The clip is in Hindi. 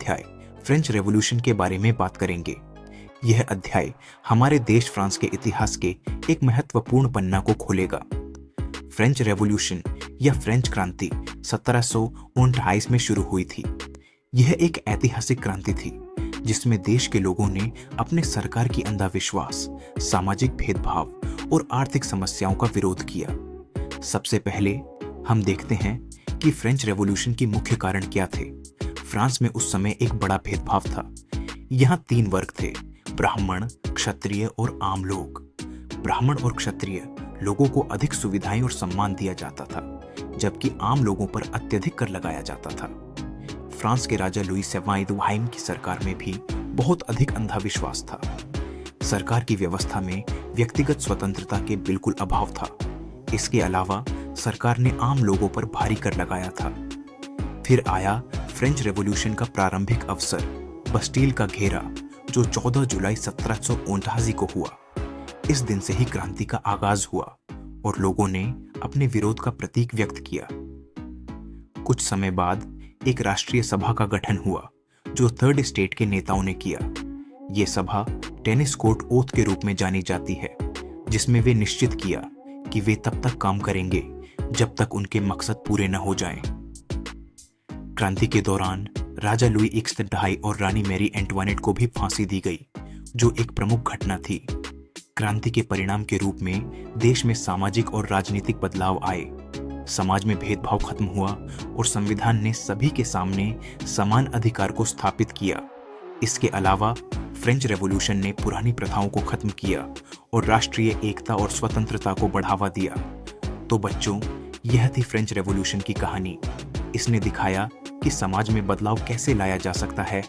अध्याय फ्रेंच रेवोल्यूशन के बारे में बात करेंगे। यह अध्याय हमारे देश फ्रांस के इतिहास के एक महत्वपूर्ण पन्ना को खोलेगा। फ्रेंच रेवोल्यूशन या फ्रेंच क्रांति 1729 में शुरू हुई थी। यह एक ऐतिहासिक क्रांति थी जिसमें देश के लोगों ने अपने सरकार की अंधविश्वास, सामाजिक भेदभाव और आर्थिक समस्याओं का विरोध किया। सबसे पहले हम देखते हैं कि फ्रेंच रेवोल्यूशन की मुख्य कारण क्या थे। फ्रांस में उस समय एक बड़ा भेदभाव था। यहाँ 3 वर्ग थे: ब्राह्मण, क्षत्रिय और आम लोग। ब्राह्मण और क्षत्रिय लोगों को अधिक सुविधाएं और सम्मान दिया जाता था, जबकि आम लोगों पर अत्यधिक कर लगाया जाता था। फ्रांस के राजा लुई सेवाइदवाइम की सरकार में भी बहुत अधिक अंधविश्वास था। सरकार की व्यवस्था में व्यक्तिगत स्वतंत्रता के बिल्कुल अभाव था। इसके अलावा सरकार ने आम लोगों पर भारी कर लगाया था। फिर आया फ्रेंच रेवोल्यूशन का प्रारंभिक अवसर, बस्टील का घेरा, जो 14 जुलाई 1789 को हुआ। इस दिन से ही क्रांति का आगाज हुआ और लोगों ने अपने विरोध का प्रतीक व्यक्त किया। कुछ समय बाद एक राष्ट्रीय सभा का गठन हुआ जो थर्ड स्टेट के नेताओं ने किया। ये सभा टेनिस कोर्ट ओथ के रूप में जानी जाती है, जिसमें वे निश्चित किया कि वे तब तक काम करेंगे जब तक उनके मकसद पूरे न हो जाएं। क्रांति के दौरान राजा लुई एक्सटाई और रानी मैरी एंटवानेट को भी फांसी दी गई, जो एक प्रमुख घटना थी। क्रांति के परिणाम के रूप में देश में सामाजिक और राजनीतिक बदलाव आए। समाज में भेदभाव खत्म हुआ और संविधान ने सभी के सामने समान अधिकार को स्थापित किया। इसके अलावा फ्रेंच रेवोल्यूशन ने पुरानी प्रथाओं को खत्म किया और राष्ट्रीय एकता और स्वतंत्रता को बढ़ावा दिया। तो बच्चों, यह थी फ्रेंच रेवोल्यूशन की कहानी। इसने दिखाया कि समाज में बदलाव कैसे लाया जा सकता है